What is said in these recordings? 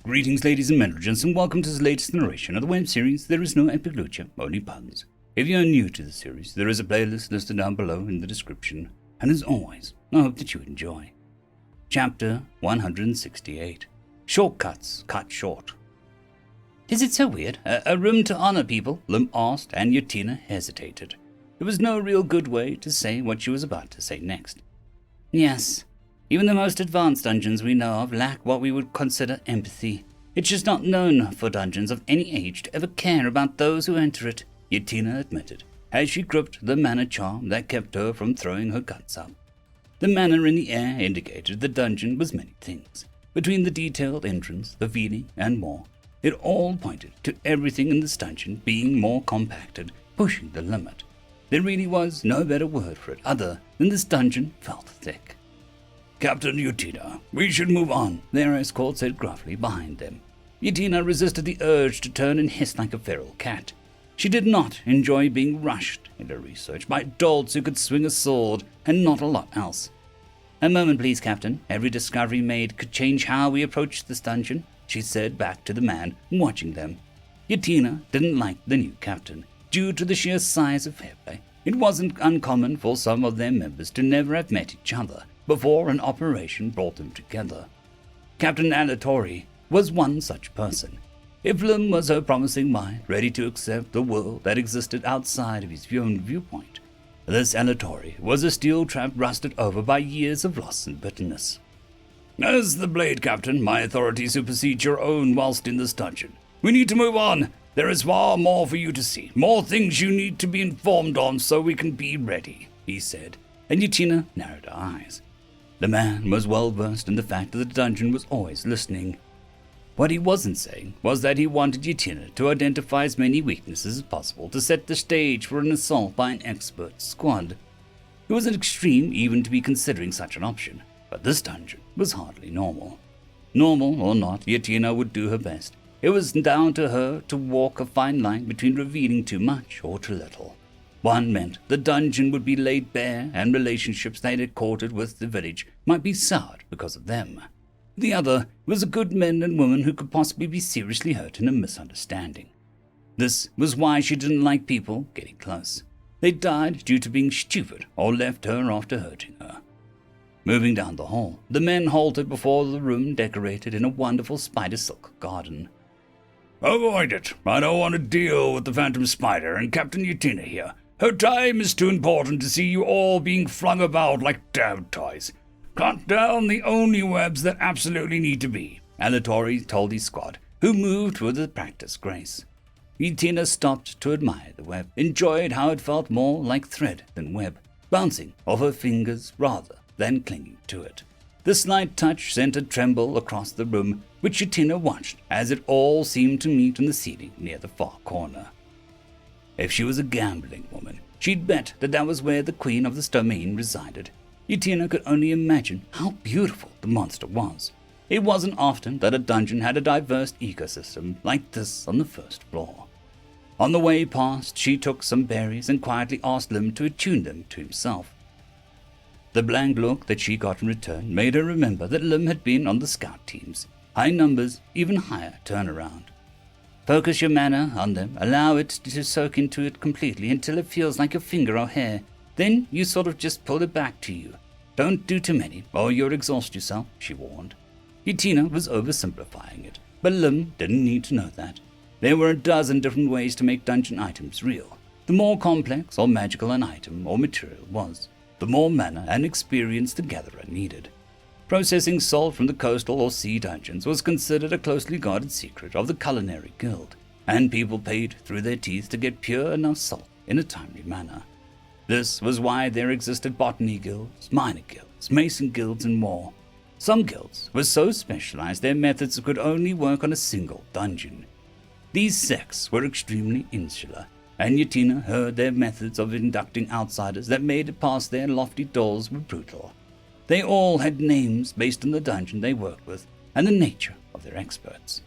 Greetings, ladies and gentlemen, and welcome to the latest narration of the web series There Is No Epic Lucha, Only Puns. If you are new to the series, there is a playlist listed down below in the description, and as always, I hope that you enjoy. Chapter 168. Shortcuts Cut Short. Is it so weird? A room to honor people? Lim asked, and Yatina hesitated. There was no real good way to say what she was about to say next. Yes. Even the most advanced dungeons we know of lack what we would consider empathy. It's just not known for dungeons of any age to ever care about those who enter it, Yatina admitted, as she gripped the mana charm that kept her from throwing her guts up. The mana in the air indicated the dungeon was many things. Between the detailed entrance, the feeling, and more, it all pointed to everything in this dungeon being more compacted, pushing the limit. There really was no better word for it other than this dungeon felt thick. Captain Yatina, we should move on, their escort said gruffly behind them. Yatina resisted the urge to turn and hiss like a feral cat. She did not enjoy being rushed into research by dolts who could swing a sword and not a lot else. A moment, please, Captain. Every discovery made could change how we approach this dungeon, she said back to the man watching them. Yatina didn't like the new captain, due to the sheer size of Fairplay. It wasn't uncommon for some of their members to never have met each other before an operation brought them together. Captain Alatori was one such person. If Lim was her promising mind, ready to accept the world that existed outside of his own viewpoint, this Alatori was a steel trap rusted over by years of loss and bitterness. As the Blade Captain, my authority supersedes your own whilst in this dungeon. We need to move on. There is far more for you to see, more things you need to be informed on so we can be ready, he said, and Yatina narrowed her eyes. The man was well versed in the fact that the dungeon was always listening. What he wasn't saying was that he wanted Yatina to identify as many weaknesses as possible to set the stage for an assault by an expert squad. It was an extreme even to be considering such an option, but this dungeon was hardly normal. Normal or not, Yatina would do her best. It was down to her to walk a fine line between revealing too much or too little. One meant the dungeon would be laid bare and relationships they had courted with the village might be soured because of them. The other was a good men and women who could possibly be seriously hurt in a misunderstanding. This was why she didn't like people getting close. They died due to being stupid or left her after hurting her. Moving down the hall, the men halted before the room decorated in a wonderful spider silk garden. Avoid it. I don't want to deal with the Phantom Spider and Captain Yatina here. Her time is too important to see you all being flung about like damn toys. Cut down the only webs that absolutely need to be, Alatori told his squad, who moved with a practiced grace. Yatina stopped to admire the web, enjoyed how it felt more like thread than web, bouncing off her fingers rather than clinging to it. The slight touch sent a tremble across the room, which Yatina watched as it all seemed to meet on the ceiling near the far corner. If she was a gambling woman, she'd bet that was where the queen of this domain resided. Yatina could only imagine how beautiful the monster was. It wasn't often that a dungeon had a diverse ecosystem like this on the first floor. On the way past, she took some berries and quietly asked Lim to attune them to himself. The blank look that she got in return made her remember that Lim had been on the scout teams. High numbers, even higher turnaround. Focus your mana on them, allow it to soak into it completely until it feels like your finger or hair. Then you sort of just pull it back to you. Don't do too many, or you'll exhaust yourself, she warned. Yatina was oversimplifying it, but Lim didn't need to know that. There were a dozen different ways to make dungeon items real. The more complex or magical an item or material was, the more mana and experience the gatherer needed. Processing salt from the coastal or sea dungeons was considered a closely guarded secret of the Culinary Guild, and people paid through their teeth to get pure enough salt in a timely manner. This was why there existed botany guilds, miner guilds, mason guilds, and more. Some guilds were so specialized their methods could only work on a single dungeon. These sects were extremely insular, and Yatina heard their methods of inducting outsiders that made it past their lofty doors were brutal. They all had names based on the dungeon they worked with and the nature of their experts.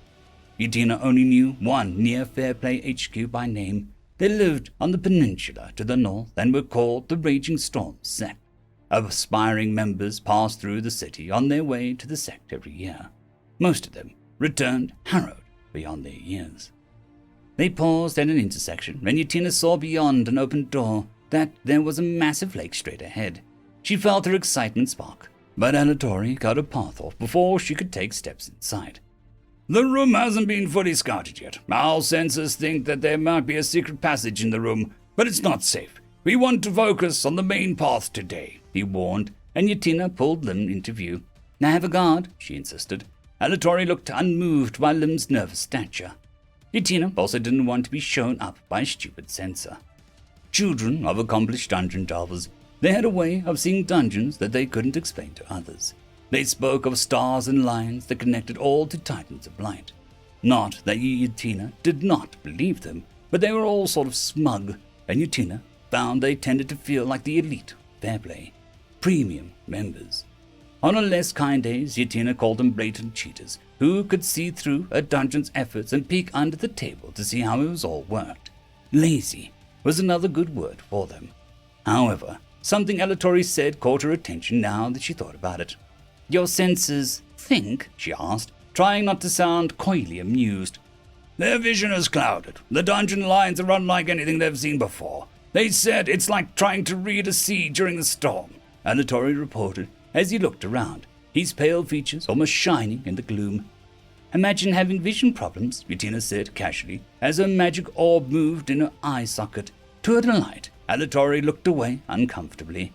Yatina only knew one near Fairplay HQ by name. They lived on the peninsula to the north and were called the Raging Storm Sect. Aspiring members passed through the city on their way to the sect every year. Most of them returned harrowed beyond their years. They paused at an intersection, and Yatina saw beyond an open door that there was a massive lake straight ahead. She felt her excitement spark, but Alatori cut her path off before she could take steps inside. The room hasn't been fully scouted yet. Our sensors think that there might be a secret passage in the room, but it's not safe. We want to focus on the main path today, he warned, and Yatina pulled Lim into view. Now have a guard, she insisted. Alatori looked unmoved by Lim's nervous stature. Yatina also didn't want to be shown up by a stupid sensor. Children of accomplished dungeon delvers, they had a way of seeing dungeons that they couldn't explain to others. They spoke of stars and lines that connected all to titans of light. Not that Yatina did not believe them, but they were all sort of smug, and Yatina found they tended to feel like the elite, Fairplay, premium members. On her less kind days, Yatina called them blatant cheaters, who could see through a dungeon's efforts and peek under the table to see how it was all worked. Lazy was another good word for them. However, something Alatori said caught her attention now that she thought about it. Your senses think? She asked, trying not to sound coyly amused. Their vision is clouded. The dungeon lines are unlike anything they've seen before. They said it's like trying to read a sea during the storm, Alatori reported as he looked around, his pale features almost shining in the gloom. Imagine having vision problems, Yatina said casually, as her magic orb moved in her eye socket. To her delight, Alatori looked away uncomfortably.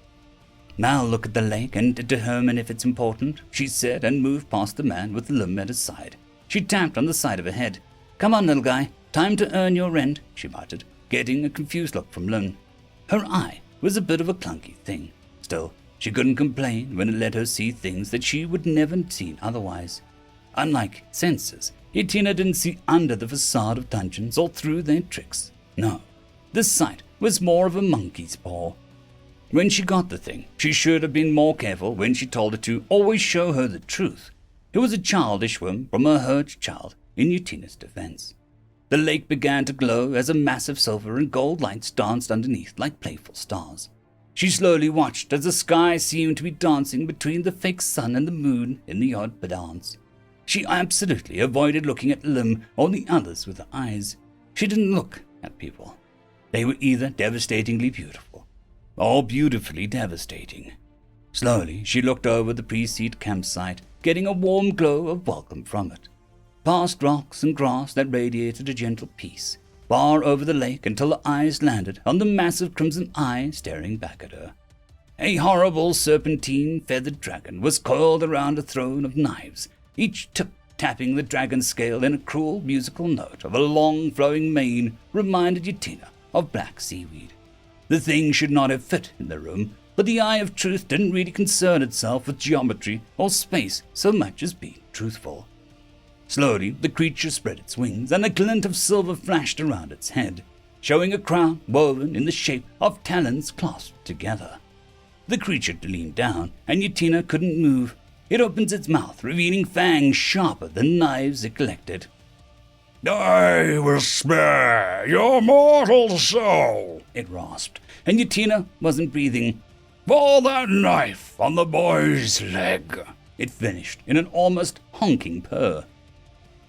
Now look at the lake and determine if it's important, she said, and moved past the man with the limb at his side. She tapped on the side of her head. Come on, little guy, time to earn your rent, she muttered, getting a confused look from Lun. Her eye was a bit of a clunky thing. Still, she couldn't complain when it let her see things that she would never have seen otherwise. Unlike senses, Yatina didn't see under the facade of dungeons or through their tricks. No, this sight was more of a monkey's paw. When she got the thing, she should have been more careful when she told it to always show her the truth. It was a childish whim from a hurt child, in Yatina's defense. The lake began to glow as a massive silver and gold lights danced underneath like playful stars. She slowly watched as the sky seemed to be dancing between the fake sun and the moon in the odd dance. She absolutely avoided looking at Lim or the others with her eyes. She didn't look at people. They were either devastatingly beautiful or beautifully devastating. Slowly, she looked over the pre-seat campsite, getting a warm glow of welcome from it. Past rocks and grass that radiated a gentle peace, far over the lake until her eyes landed on the massive crimson eye staring back at her. A horrible serpentine feathered dragon was coiled around a throne of knives, each tip tapping the dragon's scale in a cruel musical note of a long flowing mane reminded Yatina of black seaweed. The thing should not have fit in the room, but the Eye of Truth didn't really concern itself with geometry or space so much as being truthful. Slowly, the creature spread its wings, and a glint of silver flashed around its head, showing a crown woven in the shape of talons clasped together. The creature leaned down, and Yatina couldn't move. It opened its mouth, revealing fangs sharper than knives it collected. I will spare your mortal soul, it rasped, and Yatina wasn't breathing. For that knife on the boy's leg, it finished in an almost honking purr.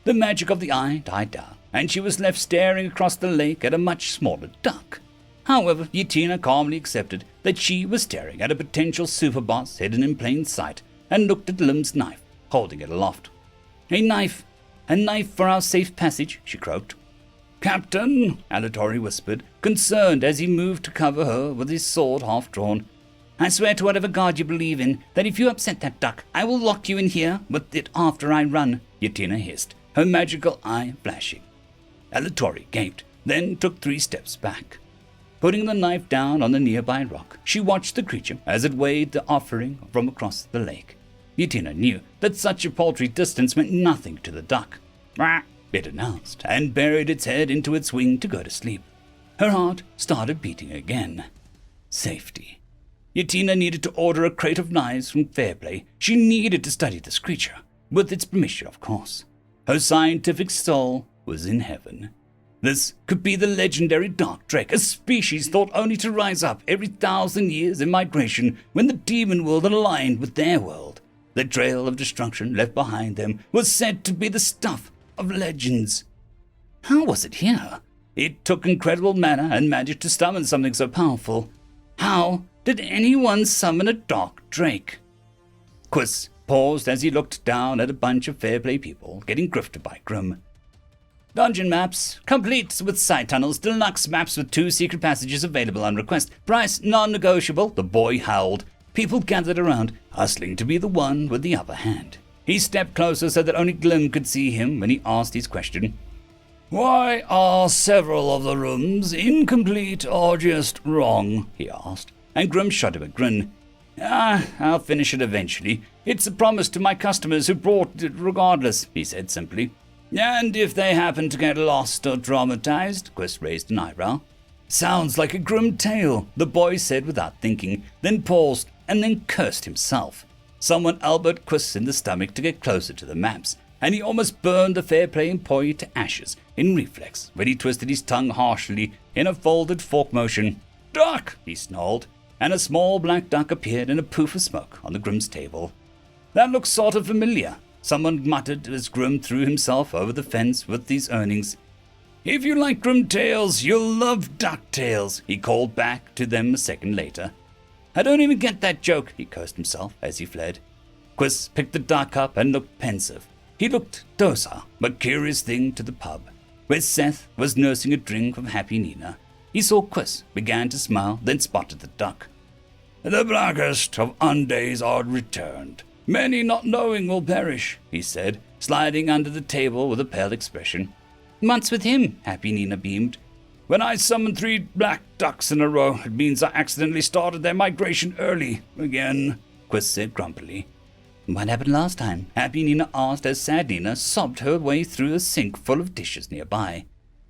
The magic of the eye died down, and she was left staring across the lake at a much smaller duck. However, Yatina calmly accepted that she was staring at a potential superboss hidden in plain sight, and looked at Lim's knife, holding it aloft. A knife for our safe passage, she croaked. Captain, Alatori whispered, concerned as he moved to cover her with his sword half drawn. I swear to whatever god you believe in, that if you upset that duck, I will lock you in here with it after I run, Yatina hissed, her magical eye flashing. Alatori gaped, then took 3 steps back. Putting the knife down on the nearby rock, she watched the creature as it weighed the offering from across the lake. Yatina knew that such a paltry distance meant nothing to the duck. "Rah," it announced, and buried its head into its wing to go to sleep. Her heart started beating again. Safety. Yatina needed to order a crate of knives from Fairplay. She needed to study this creature, with its permission, of course. Her scientific soul was in heaven. This could be the legendary dark drake, a species thought only to rise up every 1,000 years in migration when the demon world aligned with their world. The trail of destruction left behind them was said to be the stuff of legends. How was it here? It took incredible mana and magic to summon something so powerful. How did anyone summon a dark drake? Quiz paused as he looked down at a bunch of fair play people getting grifted by Grim. Dungeon maps, complete with side tunnels, deluxe maps with 2 secret passages available on request. Price non-negotiable, the boy howled. People gathered around, hustling to be the one with the upper hand. He stepped closer so that only Glim could see him when he asked his question. Why are several of the rooms incomplete or just wrong? He asked, and Grim shot him a grin. I'll finish it eventually. It's a promise to my customers who bought it regardless, he said simply. And if they happen to get lost or traumatized, Quist raised an eyebrow. Sounds like a grim tale, the boy said without thinking, then paused and then cursed himself. Someone elbowed Quist in the stomach to get closer to the maps, and he almost burned the fair play employee to ashes in reflex when he twisted his tongue harshly in a folded fork motion. Duck! He snarled, and a small black duck appeared in a poof of smoke on the Grim's table. That looks sort of familiar, someone muttered as Grim threw himself over the fence with these earnings. If you like grim tales, you'll love duck tales, he called back to them a second later. I don't even get that joke, he cursed himself as he fled. Quiz picked the duck up and looked pensive. He looked docile, but curious thing to the pub, where Seth was nursing a drink of Happy Nina. He saw Quiz, began to smile, then spotted the duck. The blackest of undays are returned. Many not knowing will perish, he said, sliding under the table with a pale expression. Months with him, Happy Nina beamed. When I summon 3 black ducks in a row, it means I accidentally started their migration early again, Quiz said grumpily. What happened last time? Happy Nina asked as sad Nina sobbed her way through a sink full of dishes nearby.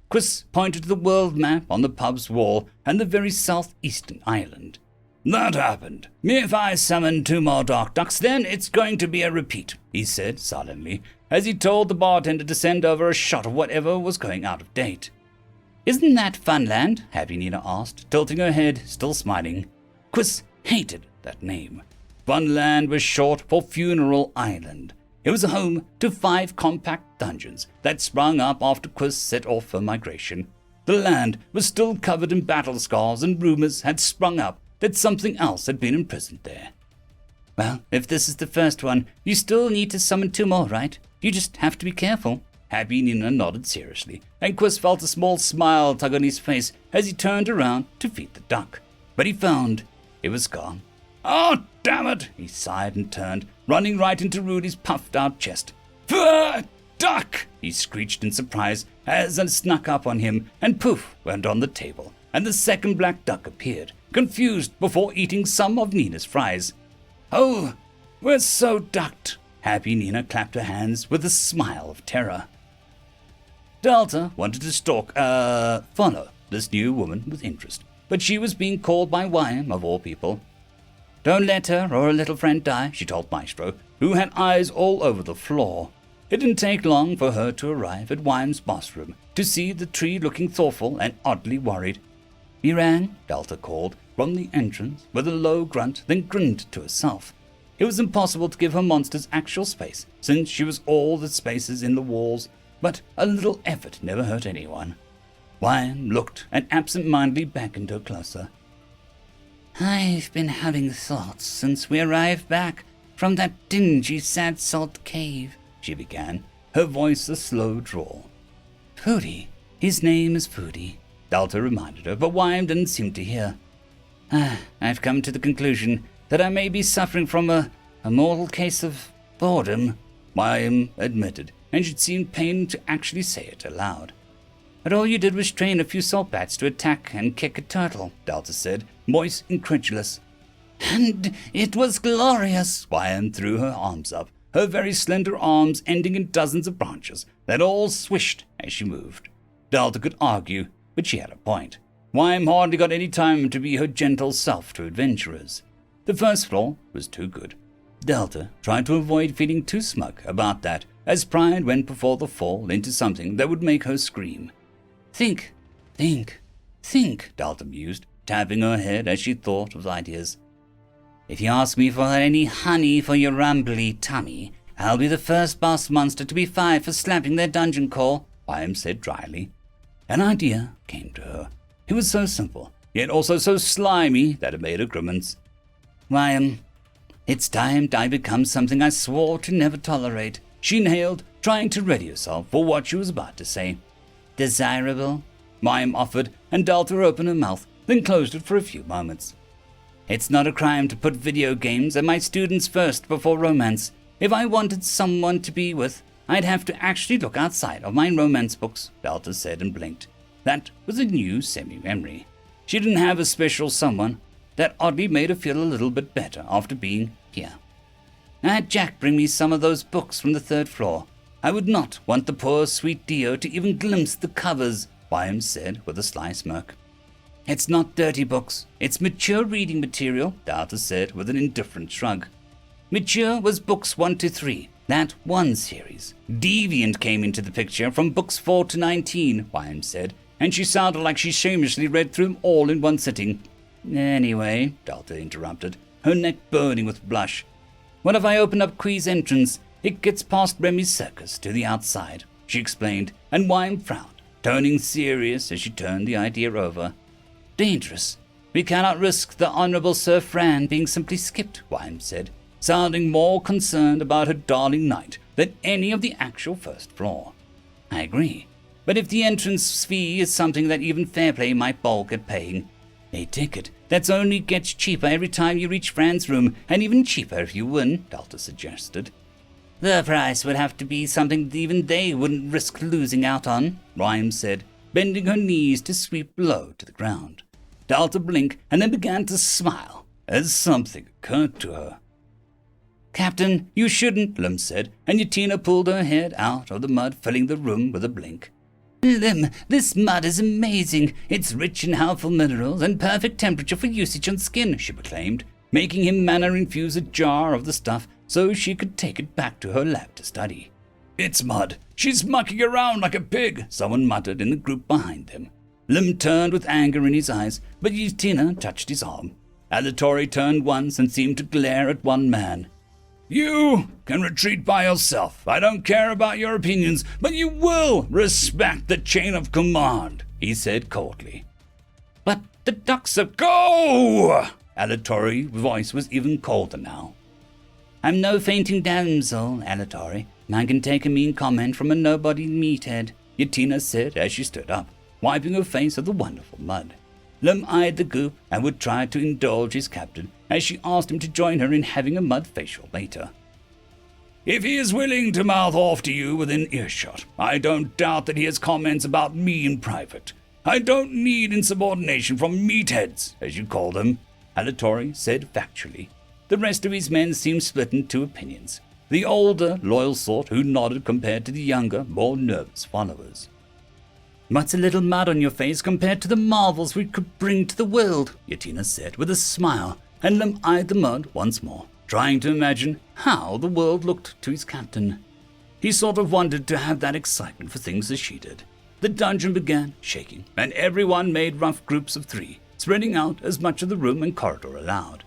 Quiz pointed to the world map on the pub's wall and the very southeastern island. That happened. If I summon 2 more dark ducks, then it's going to be a repeat, he said sullenly, as he told the bartender to send over a shot of whatever was going out of date. Isn't that Funland? Happy Nina asked, tilting her head, still smiling. Quiz hated that name. Funland was short for Funeral Island. It was a home to 5 compact dungeons that sprung up after Quiz set off her migration. The land was still covered in battle scars, and rumors had sprung up that something else had been imprisoned there. Well, if this is the first one, you still need to summon 2 more, right? You just have to be careful. Happy Nina nodded seriously, and Quiz felt a small smile tug on his face as he turned around to feed the duck. But he found it was gone. Oh, damn it, he sighed and turned, running right into Rudy's puffed-out chest. Duck, he screeched in surprise as it snuck up on him, and poof went on the table, and the second black duck appeared, confused before eating some of Nina's fries. Oh, we're so ducked. Happy Nina clapped her hands with a smile of terror. Delta wanted to follow this new woman with interest, but she was being called by Wyam, of all people. Don't let her or her little friend die, she told Maestro, who had eyes all over the floor. It didn't take long for her to arrive at Wyam's boss room to see the tree looking thoughtful and oddly worried. You rang? Delta called from the entrance with a low grunt, then grinned to herself. It was impossible to give her monsters actual space, since she was all the spaces in the walls, but a little effort never hurt anyone. Wyam looked and absent-mindedly beckoned her closer. I've been having thoughts since we arrived back from that dingy sad salt cave, she began, her voice a slow drawl. Foodie. His name is Foodie, Delta reminded her, but Wyam didn't seem to hear. I've come to the conclusion that I may be suffering from a mortal case of boredom, Wyam admitted, and it seemed pain to actually say it aloud. But all you did was train a few salt bats to attack and kick a turtle, Delta said, moist, incredulous. And it was glorious, Wyam threw her arms up, her very slender arms ending in dozens of branches that all swished as she moved. Delta could argue, but she had a point. Wyam hardly got any time to be her gentle self to adventurers. The first floor was too good. Delta tried to avoid feeling too smug about that, as pride went before the fall into something that would make her scream. Think, Delta mused, tapping her head as she thought of ideas. If you ask me for any honey for your rumbly tummy, I'll be the first boss monster to be fired for slapping their dungeon call, Wyam said dryly. An idea came to her. It was so simple, yet also so slimy that it made her grimace. Wyam, it's time I become something I swore to never tolerate, she inhaled, trying to ready herself for what she was about to say. Desirable? Wyam offered, and Delta opened her mouth, then closed it for a few moments. It's not a crime to put video games and my students first before romance. If I wanted someone to be with, I'd have to actually look outside of my romance books, Delta said and blinked. That was a new semi-memory. She didn't have a special someone. That oddly made her feel a little bit better after being here. I had Jack bring me some of those books from the 3rd floor. I would not want the poor sweet Dio to even glimpse the covers, Wyam said with a sly smirk. It's not dirty books. It's mature reading material, Delta said with an indifferent shrug. Mature was books 1 to 3, that one series. Deviant came into the picture from books 4 to 19, Wyam said, and she sounded like she shamelessly read through them all in one sitting. Anyway, Delta interrupted, her neck burning with blush. What if I open up Quee's entrance? It gets past Remy's circus to the outside, she explained, and Wyam frowned, turning serious as she turned the idea over. Dangerous. We cannot risk the Honourable Sir Fran being simply skipped, Wyam said, sounding more concerned about her darling knight than any of the actual 1st floor. I agree, but if the entrance fee is something that even Fairplay might balk at paying, a ticket that's only gets cheaper every time you reach Fran's room, and even cheaper if you win, Delta suggested. The price would have to be something that even they wouldn't risk losing out on, Wyam said, bending her knees to sweep low to the ground. Delta blinked and then began to smile as something occurred to her. Captain, you shouldn't, Lim said, and Yatina pulled her head out of the mud, filling the room with a blink. Lim, this mud is amazing. It's rich in helpful minerals and perfect temperature for usage on skin, she proclaimed, making him infuse a jar of the stuff so she could take it back to her lab to study. It's mud. She's mucking around like a pig, someone muttered in the group behind them. Lim turned with anger in his eyes, but Yatina touched his arm. Alatori turned once and seemed to glare at one man. You can retreat by yourself. I don't care about your opinions, but you will respect the chain of command, he said coldly. But the ducks are... Go! Alatori's voice was even colder now. I'm no fainting damsel, Alatori. I can take a mean comment from a nobody meathead, Yatina said as she stood up, wiping her face of the wonderful mud. Lim eyed the goop and would try to indulge his captain as she asked him to join her in having a mud facial later. If he is willing to mouth off to you within earshot, I don't doubt that he has comments about me in private. I don't need insubordination from meatheads, as you call them, Alatori said factually. The rest of his men seemed split in two opinions. The older, loyal sort who nodded compared to the younger, more nervous followers. What's a little mud on your face compared to the marvels we could bring to the world, Yatina said with a smile, and Lim eyed the mud once more, trying to imagine how the world looked to his captain. He sort of wanted to have that excitement for things as she did. The dungeon began shaking, and everyone made rough groups of 3, spreading out as much of the room and corridor allowed.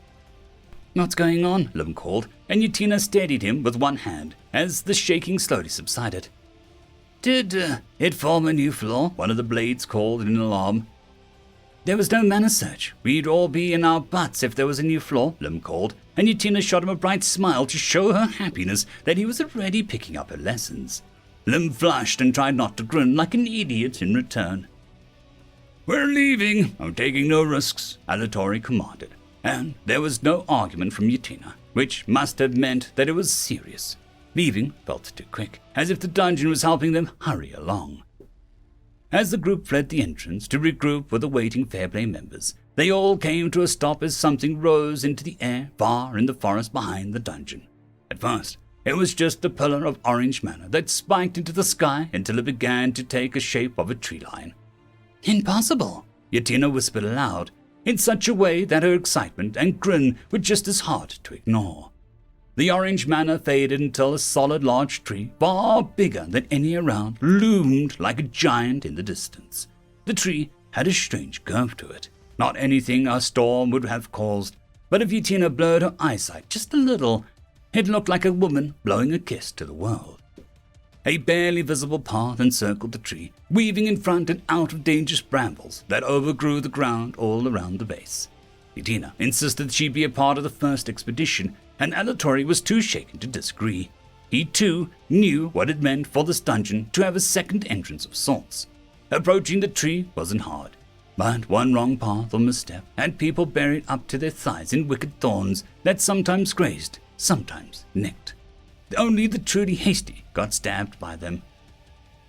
What's going on? Lim called, and Yatina steadied him with one hand as the shaking slowly subsided. Did it form a new floor? One of the blades called in alarm. There was no mana search. We'd all be in our butts if there was a new floor, Lim called, and Yatina shot him a bright smile to show her happiness that he was already picking up her lessons. Lim flushed and tried not to grin like an idiot in return. We're leaving. I'm taking no risks, Alatori commanded, and there was no argument from Yatina, which must have meant that it was serious. Leaving felt too quick, as if the dungeon was helping them hurry along. As the group fled the entrance to regroup with the waiting Fairplay members, they all came to a stop as something rose into the air far in the forest behind the dungeon. At first, it was just a pillar of orange mana that spiked into the sky until it began to take a shape of a tree line. Impossible, Yatina whispered aloud, in such a way that her excitement and grin were just as hard to ignore. The orange mana faded until a solid large tree, far bigger than any around, loomed like a giant in the distance. The tree had a strange curve to it, not anything a storm would have caused. but if Yatina blurred her eyesight just a little, it looked like a woman blowing a kiss to the world. A barely visible path encircled the tree, weaving in front and out of dangerous brambles that overgrew the ground all around the base. Yatina insisted she be a part of the first expedition, and Alatori was too shaken to disagree. He, too, knew what it meant for this dungeon to have a second entrance of sorts. Approaching the tree wasn't hard, but one wrong path or misstep had people buried up to their thighs in wicked thorns that sometimes grazed, sometimes nicked. Only the truly hasty got stabbed by them.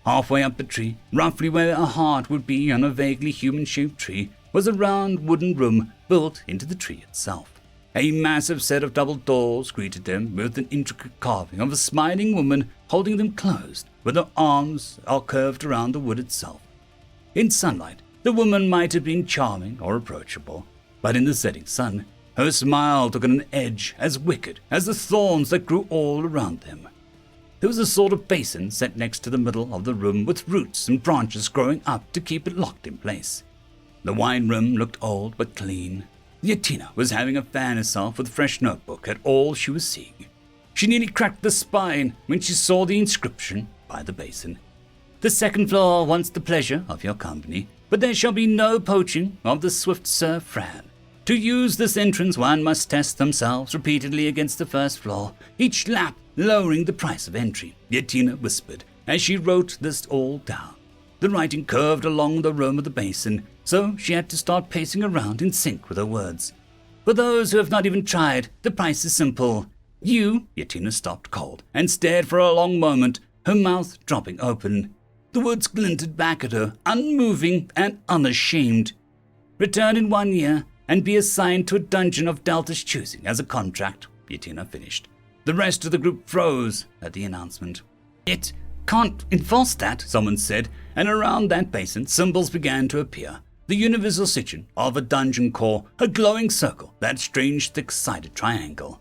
Halfway up the tree, roughly where a heart would be on a vaguely human-shaped tree, was a round wooden room built into the tree itself. A massive set of double doors greeted them with an intricate carving of a smiling woman holding them closed, with her arms all curved around the wood itself. In sunlight, the woman might have been charming or approachable, but in the setting sun, her smile took on an edge as wicked as the thorns that grew all around them. There was a sort of basin set next to the middle of the room with roots and branches growing up to keep it locked in place. The wine room looked old but clean. Yatina was having a fan herself with a fresh notebook at all she was seeing. She nearly cracked the spine when she saw the inscription by the basin. "The second floor wants the pleasure of your company, but there shall be no poaching of the swift Sir Fran. To use this entrance, one must test themselves repeatedly against the first floor, each lap lowering the price of entry," Yatina whispered as she wrote this all down. The writing curved along the rim of the basin, so she had to start pacing around in sync with her words. "For those who have not even tried, the price is simple. You," Yatina stopped cold and stared for a long moment, her mouth dropping open. The words glinted back at her, unmoving and unashamed. "Return in 1 year and be assigned to a dungeon of Delta's choosing as a contract," Yatina finished. The rest of the group froze at the announcement. "It can't enforce that," someone said, and around that basin symbols began to appear. The universal sign of a dungeon core, a glowing circle, that strange thick-sided triangle.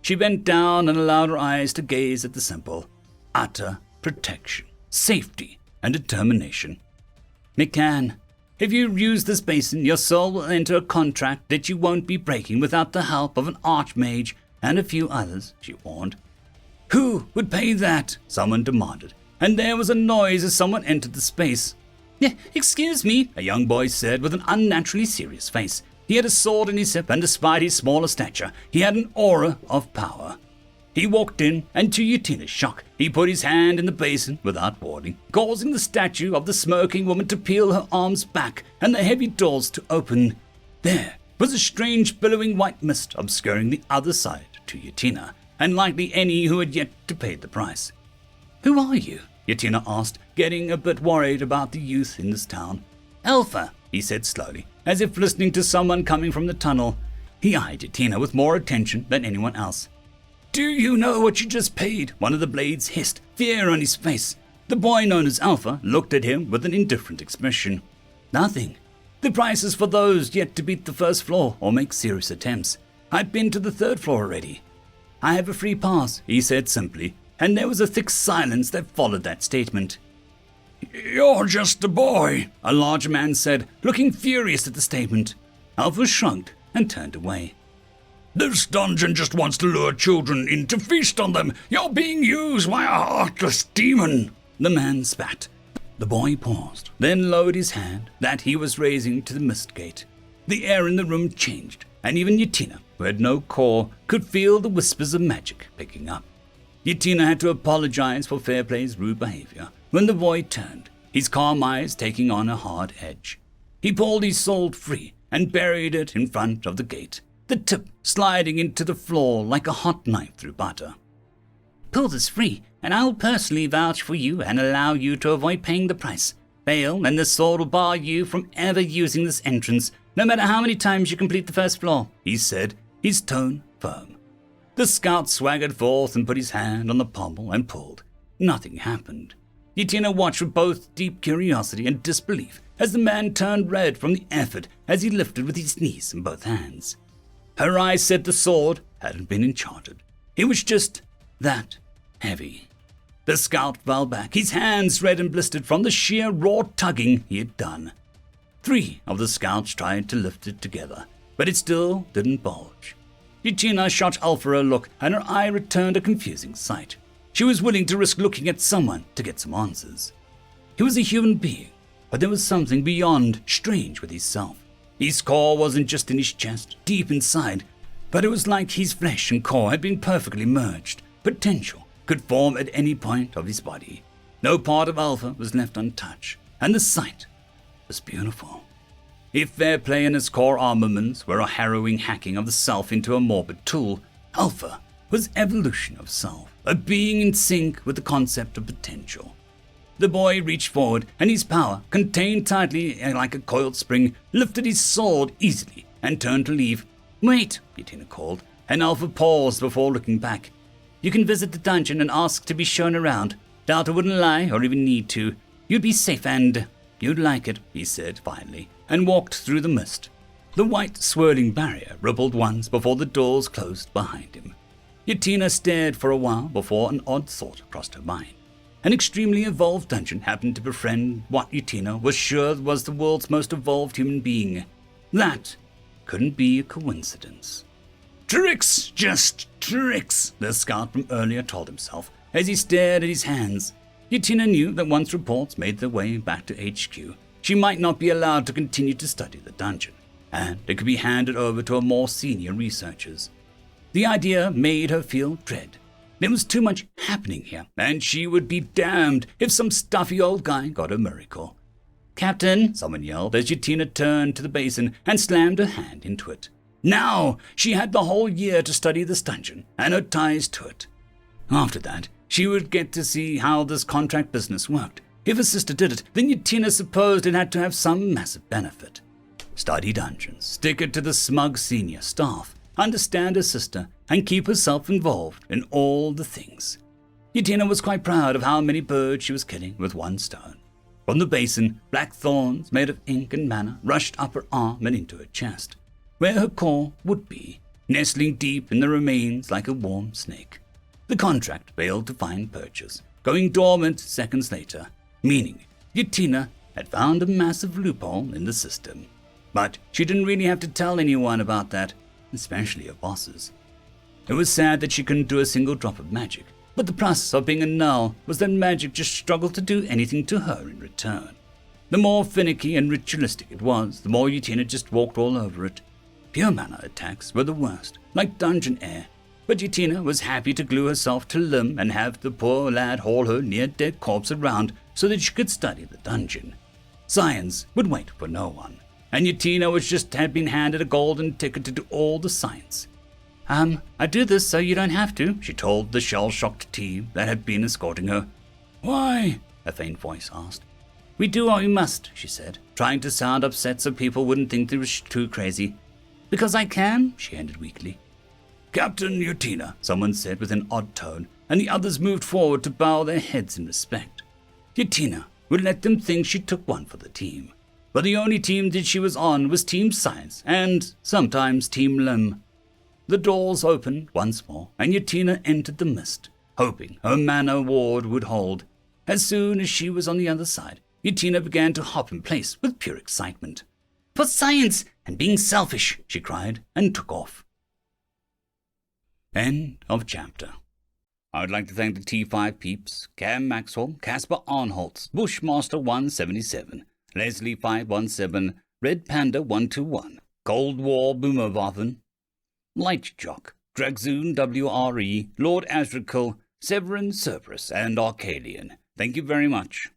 She bent down and allowed her eyes to gaze at the symbol. Utter protection, safety, and determination. "McCann, if you use this basin, your soul will enter a contract that you won't be breaking without the help of an archmage and a few others," she warned. "Who would pay that?" someone demanded, and there was a noise as someone entered the space. "Excuse me," a young boy said with an unnaturally serious face. He had a sword in his hip, and despite his smaller stature, he had an aura of power. He walked in, and to Yatina's shock, he put his hand in the basin without warning, causing the statue of the smirking woman to peel her arms back and the heavy doors to open. There was a strange billowing white mist obscuring the other side to Yatina, and likely any who had yet to pay the price. "Who are you?" Yatina asked, getting a bit worried about the youth in this town. "Alpha," he said slowly, as if listening to someone coming from the tunnel. He eyed Yatina with more attention than anyone else. "Do you know what you just paid?" one of the blades hissed, fear on his face. The boy known as Alpha looked at him with an indifferent expression. "Nothing. The price is for those yet to beat the first floor or make serious attempts. I've been to the third floor already." "I have a free pass," he said simply, and there was a thick silence that followed that statement. "You're just a boy," a large man said, looking furious at the statement. Alpha shrugged and turned away. "This dungeon just wants to lure children in to feast on them. You're being used by a heartless demon," the man spat. The boy paused, then lowered his hand that he was raising to the mist gate. The air in the room changed, and even Yatina, who had no core, could feel the whispers of magic picking up. Yatina had to apologize for Fairplay's rude behavior when the boy turned, his calm eyes taking on a hard edge. He pulled his sword free and buried it in front of the gate, the tip sliding into the floor like a hot knife through butter. "Pull this free, and I'll personally vouch for you and allow you to avoid paying the price. Fail, and the sword will bar you from ever using this entrance, no matter how many times you complete the first floor," he said, his tone firm. The scout swaggered forth and put his hand on the pommel and pulled. Nothing happened. Yatina watched with both deep curiosity and disbelief as the man turned red from the effort as he lifted with his knees in both hands. Her eyes said the sword hadn't been enchanted. It was just that heavy. The scout fell back, his hands red and blistered from the sheer raw tugging he had done. 3 of the scouts tried to lift it together, but it still didn't bulge. Yutina shot Alpha a look, and her eye returned a confusing sight. She was willing to risk looking at someone to get some answers. He was a human being, but there was something beyond strange with his self. His core wasn't just in his chest, deep inside, but it was like his flesh and core had been perfectly merged. Potential could form at any point of his body. No part of Alpha was left untouched, and the sight was beautiful. If fair play and his core armaments were a harrowing hacking of the self into a morbid tool, Alpha was evolution of self, a being in sync with the concept of potential. The boy reached forward, and his power, contained tightly like a coiled spring, lifted his sword easily and turned to leave. "Wait," Yutina called, and Alpha paused before looking back. "You can visit the dungeon and ask to be shown around. Doubt I wouldn't lie or even need to. You'd be safe and you'd like it," he said finally, and walked through the mist. The white swirling barrier rippled once before the doors closed behind him. Yutina stared for a while before an odd thought crossed her mind. An extremely evolved dungeon happened to befriend what Yutina was sure was the world's most evolved human being. That couldn't be a coincidence. "Tricks, just tricks," the scout from earlier told himself as he stared at his hands. Yutina knew that once reports made their way back to HQ, she might not be allowed to continue to study the dungeon, and it could be handed over to a more senior researchers. The idea made her feel dread. There was too much happening here, and she would be damned if some stuffy old guy got a miracle. "Captain," someone yelled as Yutina turned to the basin and slammed her hand into it. Now she had the whole year to study this dungeon and her ties to it. After that, she would get to see how this contract business worked. If her sister did it, then Yutina supposed it had to have some massive benefit. Study dungeons, stick it to the smug senior staff, understand her sister, and keep herself involved in all the things. Yutina was quite proud of how many birds she was killing with one stone. From the basin, black thorns made of ink and mana rushed up her arm and into her chest, where her core would be, nestling deep in the remains like a warm snake. The contract failed to find purchase, going dormant seconds later, meaning Yutina had found a massive loophole in the system. But she didn't really have to tell anyone about that, especially her bosses. It was sad that she couldn't do a single drop of magic, but the plus of being a null was that magic just struggled to do anything to her in return. The more finicky and ritualistic it was, the more Yutina just walked all over it. Pure mana attacks were the worst, like dungeon air, but Yutina was happy to glue herself to limb and have the poor lad haul her near-dead corpse around so that she could study the dungeon. Science would wait for no one, and Yutina had been handed a golden ticket to do all the science. I do this so you don't have to," she told the shell-shocked team that had been escorting her. "Why?" a faint voice asked. "We do what we must," she said, trying to sound upset so people wouldn't think they were too crazy. "Because I can," she ended weakly. "Captain Yutina," someone said with an odd tone, and the others moved forward to bow their heads in respect. Yutina would let them think she took one for the team, but the only team that she was on was Team Science and sometimes Team Lim. The doors opened once more, and Yutina entered the mist, hoping her mana ward would hold. As soon as she was on the other side, Yutina began to hop in place with pure excitement. "For science and being selfish," she cried, and took off. End of chapter. I would like to thank the T5 peeps, Cam Maxwell, Casper Arnholtz, Bushmaster 177, Leslie 517, Red Panda 121, Cold War Boomerwaffen, Lightjock, Dragzoon WRE, Lord Azrakul, Severin Cerberus, and Arcadian. Thank you very much.